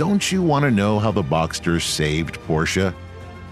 don't you want to know how the Boxster saved Porsche?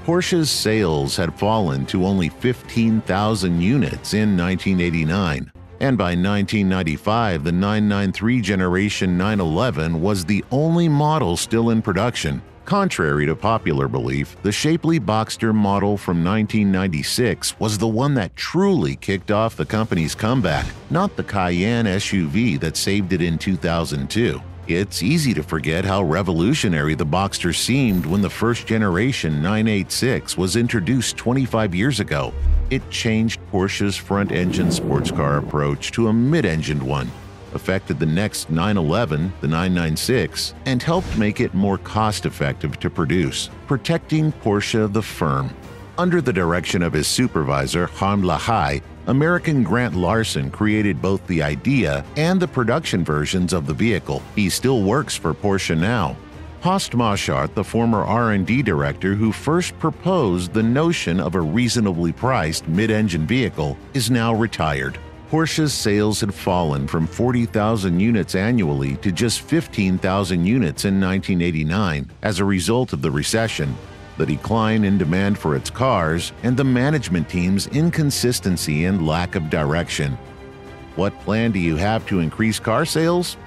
Porsche's sales had fallen to only 15,000 units in 1989, and by 1995 the 993 Generation 911 was the only model still in production. Contrary to popular belief, the shapely Boxster model from 1996 was the one that truly kicked off the company's comeback, not the Cayenne SUV that saved it in 2002. It's easy to forget how revolutionary the Boxster seemed when the first generation 986 was introduced 25 years ago. It changed Porsche's front-engine sports car approach to a mid-engined one, affected the next 911, the 996, and helped make it more cost-effective to produce, protecting Porsche the firm. Under the direction of his supervisor, Harm Lahai, American Grant Larson created both the idea and the production versions of the vehicle. He still works for Porsche now. Horst Marschart, the former R&D director who first proposed the notion of a reasonably priced mid-engine vehicle, is now retired. Porsche's sales had fallen from 40,000 units annually to just 15,000 units in 1989 as a result of the recession, the decline in demand for its cars, and the management team's inconsistency and lack of direction. What plan do you have to increase car sales?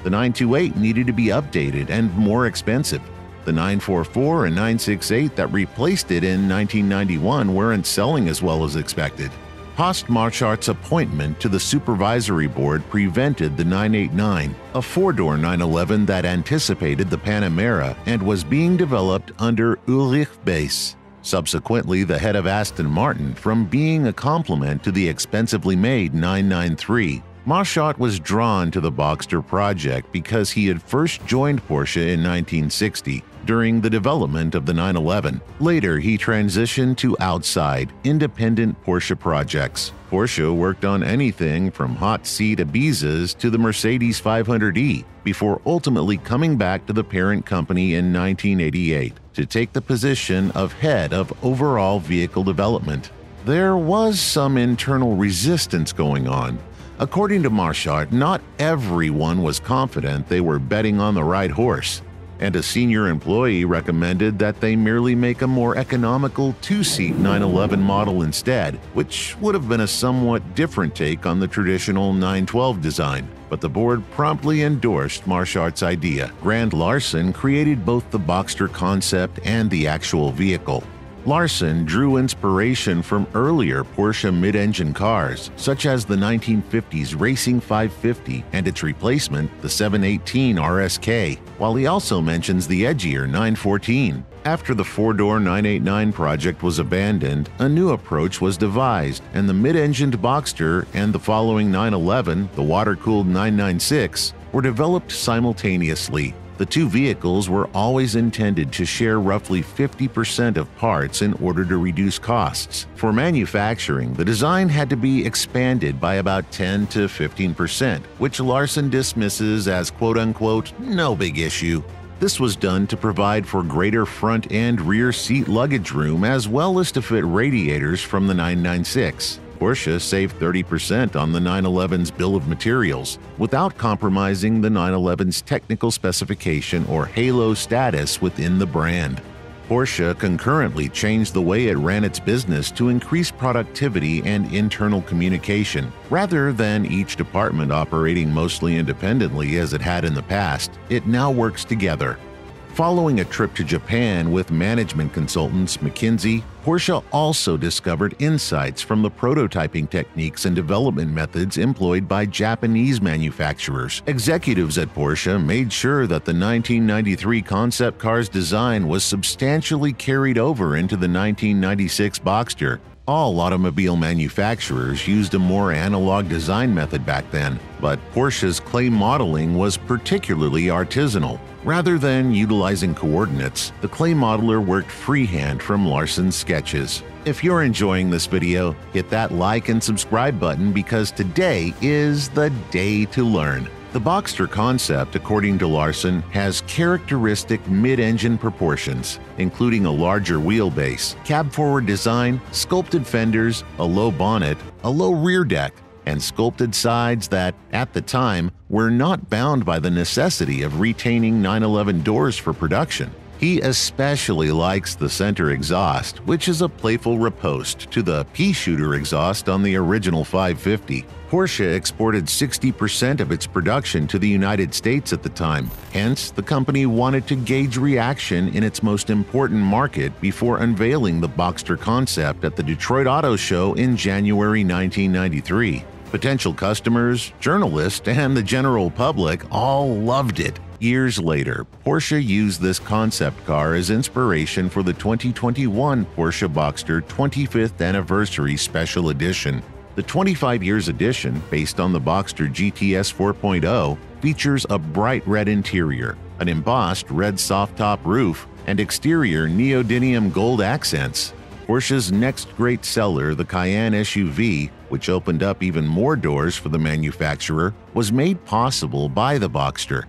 The 928 needed to be updated and more expensive. The 944 and 968 that replaced it in 1991 weren't selling as well as expected. Horst Marschart's appointment to the supervisory board prevented the 989, a four-door 911 that anticipated the Panamera and was being developed under Ulrich Bass, subsequently the head of Aston Martin, from being a complement to the expensively made 993. Marschart was drawn to the Boxster project because he had first joined Porsche in 1960 during the development of the 911. Later, he transitioned to outside, independent Porsche projects. Porsche worked on anything from hot seat Ibizas to the Mercedes 500e before ultimately coming back to the parent company in 1988 to take the position of head of overall vehicle development. There was some internal resistance going on. According to Marschart, not everyone was confident they were betting on the right horse, and a senior employee recommended that they merely make a more economical two-seat 911 model instead, which would have been a somewhat different take on the traditional 912 design. But the board promptly endorsed Marschart's idea. Grant Larson created both the Boxster concept and the actual vehicle. Larson drew inspiration from earlier Porsche mid-engine cars, such as the 1950s Racing 550 and its replacement, the 718 RSK, while he also mentions the edgier 914. After the four-door 989 project was abandoned, a new approach was devised, and the mid-engined Boxster and the following 911, the water-cooled 996, were developed simultaneously. The two vehicles were always intended to share roughly 50% of parts in order to reduce costs. For manufacturing, the design had to be expanded by about 10 to 15%, which Larson dismisses as quote-unquote no big issue. This was done to provide for greater front and rear seat luggage room as well as to fit radiators from the 996. Porsche saved 30% on the 911's bill of materials without compromising the 911's technical specification or halo status within the brand. Porsche concurrently changed the way it ran its business to increase productivity and internal communication. Rather than each department operating mostly independently as it had in the past, it now works together. Following a trip to Japan with management consultants McKinsey, Porsche also discovered insights from the prototyping techniques and development methods employed by Japanese manufacturers. Executives at Porsche made sure that the 1993 concept car's design was substantially carried over into the 1996 Boxster. All automobile manufacturers used a more analog design method back then, but Porsche's clay modeling was particularly artisanal. Rather than utilizing coordinates, the clay modeler worked freehand from Larson's sketches. If you're enjoying this video, hit that like and subscribe button because today is the day to learn. The Boxster concept, according to Larson, has characteristic mid-engine proportions, including a larger wheelbase, cab-forward design, sculpted fenders, a low bonnet, a low rear deck, and sculpted sides that, at the time, were not bound by the necessity of retaining 911 doors for production. He especially likes the center exhaust, which is a playful riposte to the pea shooter exhaust on the original 550. Porsche exported 60% of its production to the United States at the time. Hence, the company wanted to gauge reaction in its most important market before unveiling the Boxster concept at the Detroit Auto Show in January 1993. Potential customers, journalists, and the general public all loved it. Years later, Porsche used this concept car as inspiration for the 2021 Porsche Boxster 25th Anniversary Special Edition. The 25 years edition, based on the Boxster GTS 4.0, features a bright red interior, an embossed red soft-top roof, and exterior neodymium gold accents. Porsche's next great seller, the Cayenne SUV, which opened up even more doors for the manufacturer, was made possible by the Boxster.